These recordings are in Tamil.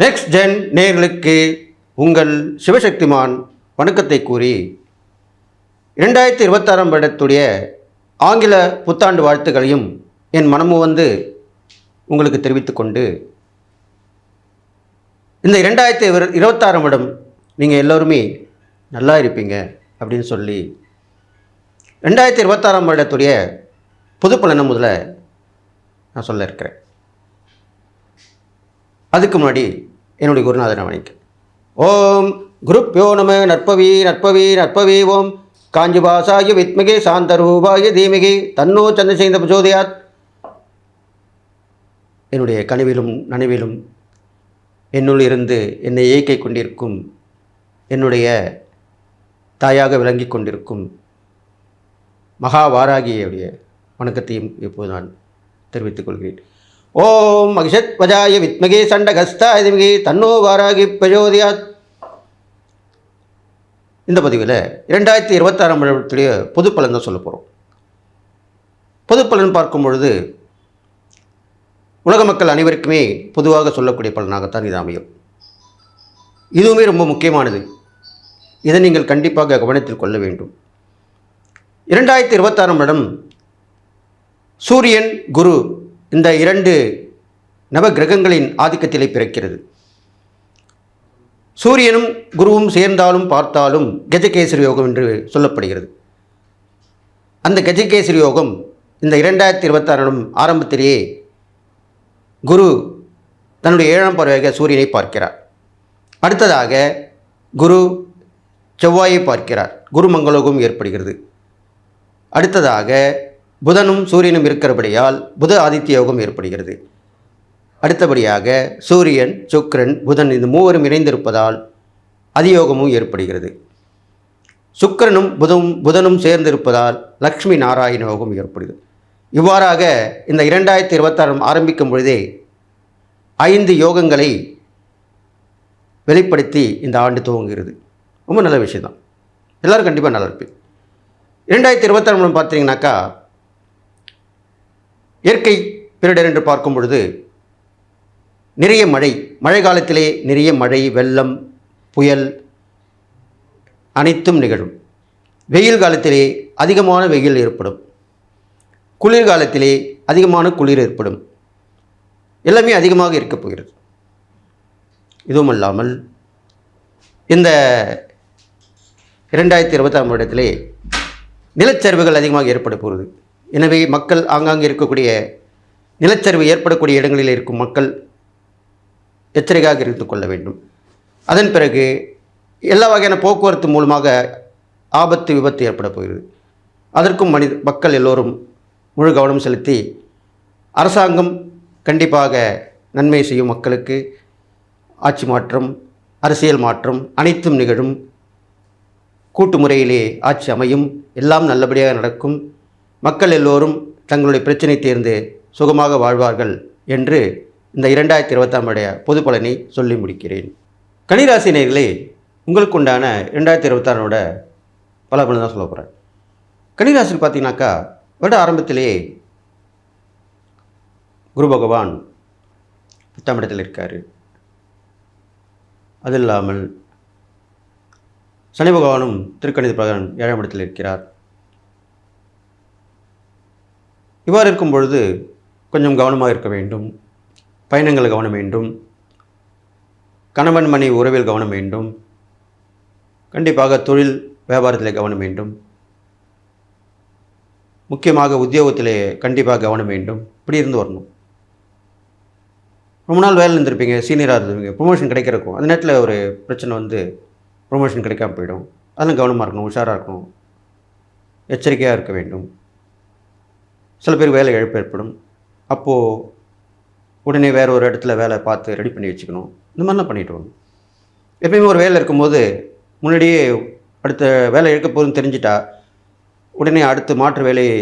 நெக்ஸ்ட் ஜென் நேயர்களுக்கு உங்கள் சிவசக்திமான் வணக்கத்தை கூறி 2026 வருடத்துடைய ஆங்கில புத்தாண்டு வாழ்த்துக்களையும் என் மனமு வந்து உங்களுக்கு தெரிவித்துக்கொண்டு, இந்த 2026 வருடம் நீங்கள் எல்லோருமே நல்லா இருப்பீங்க அப்படின்னு சொல்லி 2026 வருடத்துடைய பொது பலனை முதல்ல நான் சொல்ல இருக்கிறேன். அதுக்கு முன்னாடி என்னுடைய குருநாதனை வணக்கம். ஓம் குருப்யோ நம நற்பவி நற்பவி நற்பவி. ஓம் காஞ்சிபாசாய வித்மகே சாந்தரூபாய தீமகி தன்னோ சந்திரசேகர பிரச்சோதயாத். என்னுடைய கனவிலும் நனவிலும் என்னுள் இருந்து என்னை இயக்கிக் கொண்டிருக்கும் என்னுடைய தாயாக விளங்கி கொண்டிருக்கும் மகாவாராகியுடைய வணக்கத்தையும் இப்போது நான் தெரிவித்துக் கொள்கிறேன். ஓம் மகிஷத் வஜாய வித்மகே சண்டகஸ்தாய தீமகி தன்னோ வாராகி பிரச்சோதயாத். இந்த பதிவில் 2026 வருடத்துடைய பொது பலன் தான் சொல்ல போகிறோம். பொது பலன் பார்க்கும் பொழுது உலக மக்கள் அனைவருக்குமே பொதுவாக சொல்லக்கூடிய பலனாகத்தான் இது அமையும். இதுவுமே ரொம்ப முக்கியமானது. இதை நீங்கள் கண்டிப்பாக கவனத்தில் கொள்ள வேண்டும். 2026 வருடம் சூரியன் குரு இந்த 2 நவ கிரகங்களின் ஆதிக்கத்திலே பிறக்கிறது. சூரியனும் குருவும் சேர்ந்தாலும் பார்த்தாலும் கஜகேசரி யோகம் என்று சொல்லப்படுகிறது. அந்த கஜகேசரி யோகம் இந்த 2026 ஆரம்பத்திலேயே குரு தன்னுடைய 7ஆம் பார்வையாக சூரியனை பார்க்கிறார். அடுத்ததாக குரு செவ்வாயை பார்க்கிறார். குரு மங்களோகம் ஏற்படுகிறது. அடுத்ததாக புதனும் சூரியனும் இருக்கிறபடியால் புத ஆதித்ய யோகம் ஏற்படுகிறது. அடுத்தபடியாக சூரியன் சுக்கிரன் புதன் இந்த மூவரும் இணைந்திருப்பதால் அதியோகமும் ஏற்படுகிறது. சுக்கிரனும் புதனும் சேர்ந்திருப்பதால் லக்ஷ்மி நாராயண யோகம் ஏற்படுகிறது. இவ்வாறாக இந்த 2026 ஆரம்பிக்கும் பொழுதே 5 யோகங்களை வெளிப்படுத்தி இந்த ஆண்டு துவங்குகிறது. ரொம்ப நல்ல விஷயம்தான். எல்லோரும் கண்டிப்பாக நல்லா இருப்பீங்க. 2026 பார்த்தீங்கன்னாக்கா இயற்கை பேரிடர் என்று பார்க்கும் பொழுது நிறைய மழை காலத்திலே நிறைய மழை, வெள்ளம், புயல் அனைத்தும் நிகழும். வெயில் காலத்திலே அதிகமான வெயில் ஏற்படும். குளிர்காலத்திலே அதிகமான குளிர் ஏற்படும். எல்லாமே அதிகமாக இருக்கப் போகிறது. இதுவும் அல்லாமல் இந்த 2026 வருடத்திலே நிலச்சரிவுகள் அதிகமாக ஏற்பட போகிறது. எனவே மக்கள் ஆங்காங்கே இருக்கக்கூடிய நிலச்சரிவு ஏற்படக்கூடிய இடங்களில் இருக்கும் மக்கள் எச்சரிக்கையாக இருந்து கொள்ள வேண்டும். அதன் பிறகு எல்லா வகையான போக்குவரத்து மூலமாக ஆபத்து விபத்து ஏற்பட போகிறது. அதற்கும் மக்கள் எல்லோரும் முழு கவனம் செலுத்தி அரசாங்கம் கண்டிப்பாக நன்மை செய்யும். மக்களுக்கு ஆட்சி மாற்றம், அரசியல் மாற்றம் அனைத்தும் நிகழும். கூட்டு முறையிலே ஆட்சி அமையும். எல்லாம் நல்லபடியாக நடக்கும். மக்கள் எல்லோரும் தங்களுடைய பிரச்சனை தீர்ந்து சுகமாக வாழ்வார்கள் என்று இந்த 2026 பொது பலனை சொல்லி முடிக்கிறேன். கன்னிராசி நேயர்களே, உங்களுக்கு உண்டான 2026 பல பலன் தான் சொல்ல போகிறேன். கன்னிராசிக்கு பார்த்தீங்கன்னாக்கா வருட ஆரம்பத்திலேயே குரு பகவான் 10ஆம் இடத்தில் இருக்கார். அது இல்லாமல் சனி பகவானும் திருக்கணித பிரகாரம் 7ஆம் இடத்தில் இருக்கிறார். இவ்வாறு இருக்கும் பொழுது கொஞ்சம் கவனமாக இருக்க வேண்டும். பயணங்கள் கவனம் வேண்டும். கணவன் மனைவி உறவில் கவனம் வேண்டும். கண்டிப்பாக தொழில் வியாபாரத்தில் கவனம் வேண்டும். முக்கியமாக உத்தியோகத்திலே கண்டிப்பாக கவனம் வேண்டும். இப்படி இருந்து வரணும். ரொம்ப நாள் வேலை இருந்திருப்பீங்க, சீனியராக இருந்திருப்பீங்க, ப்ரொமோஷன் கிடைக்கிறக்கும் அந்த நேரத்தில் ஒரு பிரச்சனை வந்து ப்ரொமோஷன் கிடைக்காம போயிடும். அதெல்லாம் கவனமாக இருக்கணும், உஷாராக இருக்கணும், எச்சரிக்கையாக இருக்க வேண்டும். சில பேர் வேலை இழப்பு ஏற்படும். அப்போது உடனே வேறு ஒரு இடத்துல வேலை பார்த்து ரெடி பண்ணி வச்சுக்கணும். இந்த மாதிரிலாம் பண்ணிட்டு வரணும். எப்பயுமே ஒரு வேலை இருக்கும்போது முன்னாடியே அடுத்த வேலை இழக்க போகுதுன்னு தெரிஞ்சிட்டா உடனே அடுத்து மாற்று வேலையை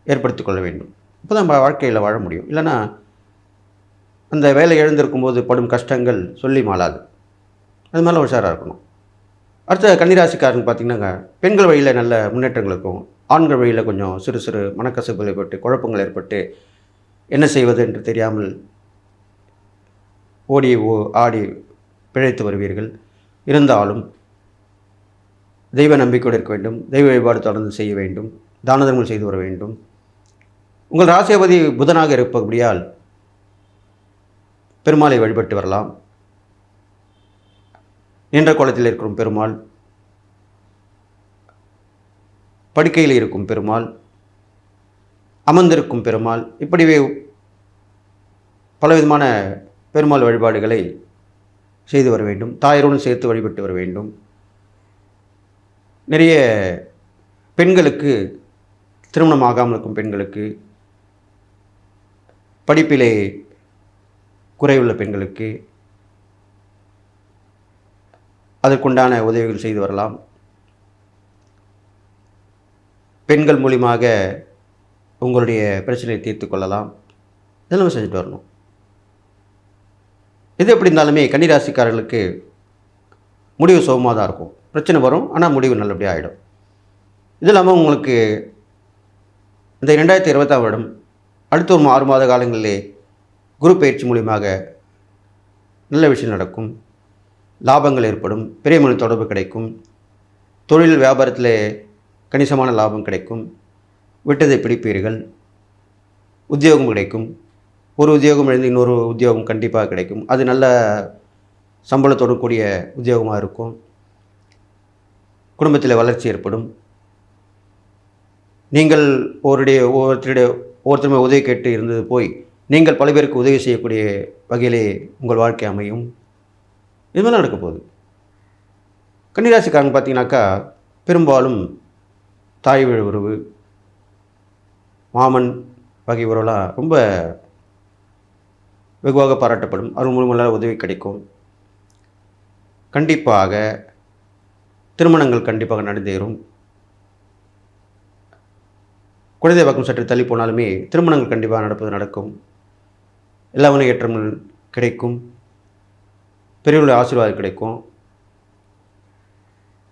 ஏற்படுத்தி கொள்ள வேண்டும். இப்போ தான் நம்ம வாழ்க்கையில் வாழ முடியும். இல்லைன்னா அந்த வேலை இழந்திருக்கும்போது படும் கஷ்டங்கள் சொல்லி மாளாது. அது மாதிரிலாம் உஷாராக இருக்கணும். அடுத்த கன்னிராசிக்காரன் பார்த்திங்கன்னா பெண்கள் வழியில் நல்ல முன்னேற்றங்கள் இருக்கும். ஆண்கள் வழியில் கொஞ்சம் சிறு சிறு மனக்கசப்புகள் ஏற்பட்டு குழப்பங்கள் ஏற்பட்டு என்ன செய்வது என்று தெரியாமல் ஓடி ஆடி பிழைத்து வருவீர்கள். இருந்தாலும் தெய்வ நம்பிக்கையோடு இருக்க வேண்டும். தெய்வ வழிபாடு தொடர்ந்து செய்ய வேண்டும். தான தர்மங்கள் செய்து வர வேண்டும். உங்கள் ராசிபதி புதனாக இருப்பபடியால் பெருமாளை வழிபட்டு வரலாம். நின்ற கோலத்தில் இருக்கும் பெருமாள், படுக்கையில் இருக்கும் பெருமாள், அமர்ந்திருக்கும் பெருமாள், இப்படிவே பலவிதமான பெருமாள் வழிபாடுகளை செய்து வர வேண்டும். தாயருடன் சேர்த்து வழிபட்டு வர வேண்டும். நிறைய பெண்களுக்கு, திருமணம் ஆகாமல் இருக்கும் பெண்களுக்கு, படிப்பிலே குறைவுள்ள பெண்களுக்கு அதற்குண்டான உதவிகள் செய்து வரலாம். பெண்கள் மூலியமாக உங்களுடைய பிரச்சனையை தீர்த்து கொள்ளலாம். இதெல்லாம் செஞ்சுட்டு வரணும். எது எப்படி இருந்தாலுமே கன்னிராசிக்காரர்களுக்கு முடிவு சுகமாக தான் இருக்கும். பிரச்சனை வரும், ஆனால் முடிவு நல்லபடியாக ஆகிடும். இது இல்லாமல் உங்களுக்கு இந்த 2020ஆம் வருடம் அடுத்த ஒரு 6 மாத காலங்களிலே குரு பயிற்சி மூலியமாக நல்ல விஷயம் நடக்கும். லாபங்கள் ஏற்படும். பெரிய மொழி தொடர்பு கிடைக்கும். தொழில் வியாபாரத்தில் கணிசமான லாபம் கிடைக்கும். விட்டதை பிடிப்பீர்கள். உத்தியோகம் கிடைக்கும். ஒரு உத்தியோகம் இழந்து இன்னொரு உத்தியோகம் கண்டிப்பாக கிடைக்கும். அது நல்ல சம்பளத்தோடு கூடிய உத்தியோகமாக இருக்கும். குடும்பத்தில் வளர்ச்சி ஏற்படும். நீங்கள் ஒருத்தருமே உதவி கேட்டு இருந்தது போய் நீங்கள் பல பேருக்கு உதவி செய்யக்கூடிய வகையிலே உங்கள் வாழ்க்கை அமையும். இது மாதிரி நடக்க போகுது. கன்னிராசிக்காரங்க பார்த்தீங்கன்னாக்கா பெரும்பாலும் தாய் வழி உறவு, மாமன் வகை உறவுலாம் ரொம்ப வெகுவாக பாராட்டப்படும். அவர் மூலமாக உதவி கிடைக்கும். கண்டிப்பாக திருமணங்கள் கண்டிப்பாக நடந்தேறும். குழந்தை பக்கம் சற்று தள்ளி போனாலுமே திருமணங்கள் கண்டிப்பாக நடக்கும். எல்லா ஏற்றங்கள் கிடைக்கும். பெரியவர்களுடைய ஆசீர்வாதம் கிடைக்கும்.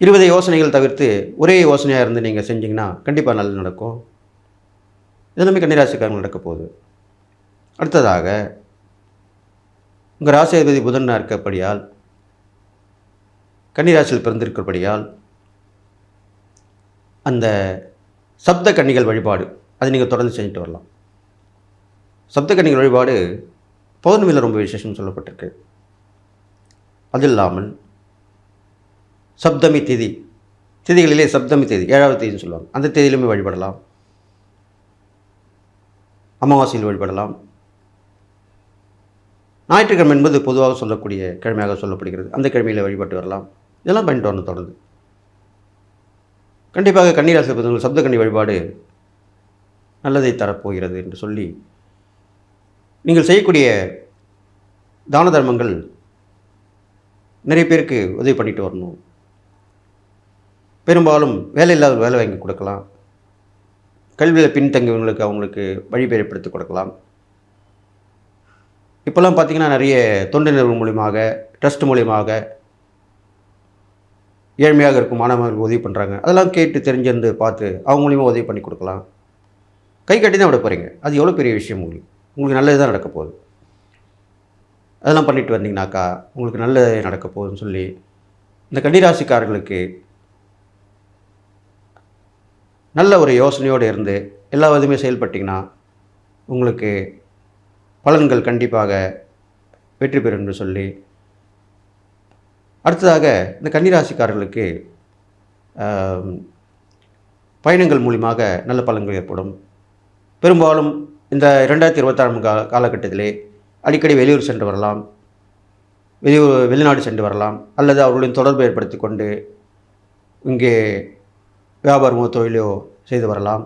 20 யோசனைகள் தவிர்த்து ஒரே யோசனையாக இருந்து நீங்கள் செஞ்சிங்கன்னா கண்டிப்பாக நல்லது நடக்கும். இதெல்லாமே கன்னிராசிக்காரங்கள் நடக்க போகுது. அடுத்ததாக உங்கள் ராசியாதிபதி புதனாக இருக்கப்படியால், கன்னிராசியில் பிறந்திருக்கிறபடியால் அந்த சப்த கன்னிகள் வழிபாடு அதை நீங்கள் தொடர்ந்து செஞ்சுட்டு வரலாம். சப்த கன்னிகள் வழிபாடு பௌர்ணமியில் ரொம்ப விசேஷம் சொல்லப்பட்டிருக்கு. அது இல்லாமல் சப்தமி திதிகளிலே சப்தமி தேதி 7வது தேதின்னு சொல்லுவாங்க. அந்த தேதியிலுமே வழிபடலாம். அமாவாசையில் வழிபடலாம். ஞாயிற்றுக்கிழமை என்பது பொதுவாக சொல்லக்கூடிய கிழமையாக சொல்லப்படுகிறது. அந்த கிழமையில் வழிபட்டு வரலாம். இதெல்லாம் பண்ணிட்டு வரணும் தொடர்ந்து. கண்டிப்பாக கன்னிராசி பதங்கள் சப்த கன்னி வழிபாடு நல்லதை தரப்போகிறது என்று சொல்லி நீங்கள் செய்யக்கூடிய தான தர்மங்கள் நிறைய பேருக்கு உதவி பண்ணிட்டு வரணும். பெரும்பாலும் வேலை இல்லாத வேலை வாங்கி கொடுக்கலாம். கல்வியில் பின்தங்கியவங்களுக்கு அவங்களுக்கு வழிபேறப்படுத்தி கொடுக்கலாம். இப்போல்லாம் பார்த்திங்கன்னா நிறைய தொண்டு நிறுவனம் மூலியமாக, ட்ரஸ்ட் மூலியமாக ஏழ்மையாக இருக்கும் மாணவர்களுக்கு உதவி பண்ணுறாங்க. அதெல்லாம் கேட்டு தெரிஞ்சிருந்து பார்த்து அவங்க மூலியமாக உதவி பண்ணி கொடுக்கலாம். கை கட்டி தான் விட போகிறீங்க. அது எவ்வளோ பெரிய விஷயம். உங்களுக்கு நல்லது தான் நடக்க போகுது. அதெல்லாம் பண்ணிட்டு வந்தீங்கன்னாக்கா உங்களுக்கு நல்லது நடக்க போகுதுன்னு சொல்லி இந்த கன்னிராசிக்காரர்களுக்கு நல்ல ஒரு யோசனையோடு இருந்து எல்லா விதமே செயல்பட்டிங்கன்னா உங்களுக்கு பலன்கள் கண்டிப்பாக வெற்றி பெறும் என்று சொல்லி, அடுத்ததாக இந்த கன்னிராசிக்காரர்களுக்கு பயணங்கள் மூலியமாக நல்ல பலன்கள் ஏற்படும். பெரும்பாலும் இந்த 2026 காலகட்டத்திலே அடிக்கடி வெளியூர் சென்று வரலாம். வெளிநாடு சென்று வரலாம். அல்லது அவர்களின் தொடர்பு ஏற்படுத்தி கொண்டு இங்கே வியாபாரமோ தொழிலோ செய்து வரலாம்.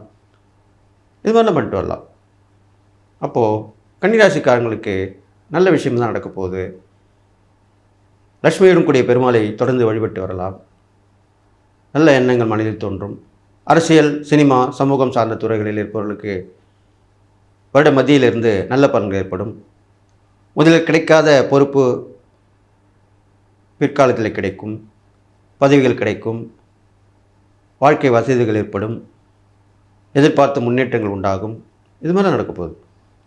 இது மாதிரிலாம் பண்ணிட்டு வரலாம். அப்போது கன்னிராசிக்காரங்களுக்கு நல்ல விஷயம் தான் நடக்க போகுது. லட்சுமியுடன் கூடிய பெருமாளை தொடர்ந்து வழிபட்டு வரலாம். நல்ல எண்ணங்கள் மனதில் தோன்றும். அரசியல், சினிமா, சமூகம் சார்ந்த துறைகளில் இருப்பவர்களுக்கு வருட மத்தியிலிருந்து நல்ல பலன்கள் ஏற்படும். முதலில் கிடைக்காத பொறுப்பு பிற்காலத்தில் கிடைக்கும். பதவிகள் கிடைக்கும். வாழ்க்கை வசதிகள் ஏற்படும். எதிர்பார்த்த முன்னேற்றங்கள் உண்டாகும். இது மாதிரி நடக்க போகுது.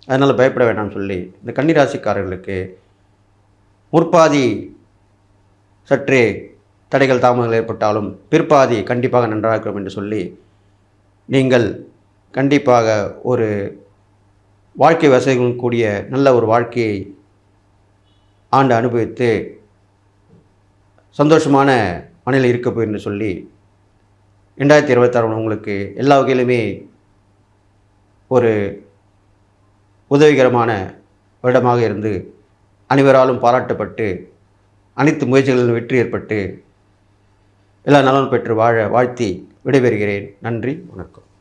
அதனால் பயப்பட வேண்டாம்னு சொல்லி இந்த கன்னிராசிக்காரர்களுக்கு முற்பாதி சற்றே தடைகள் தாமதங்கள் ஏற்பட்டாலும் பிற்பாதி கண்டிப்பாக நன்றாக இருக்கும் என்று சொல்லி நீங்கள் கண்டிப்பாக ஒரு வாழ்க்கை வசதிகளுடன் கூடிய நல்ல ஒரு வாழ்க்கையை ஆண்டு அனுபவித்து சந்தோஷமான மனநிலை இருக்க போயிருந்து சொல்லி 2026 உங்களுக்கு எல்லா வகையிலுமே ஒரு உதவிகரமான வருடமாக இருந்து அனைவராலும் பாராட்டப்பட்டு அனைத்து முயற்சிகளிலும் வெற்றி ஏற்பட்டு எல்லா நலனும் பெற்று வாழ வாழ்த்தி விடைபெறுகிறேன். நன்றி, வணக்கம்.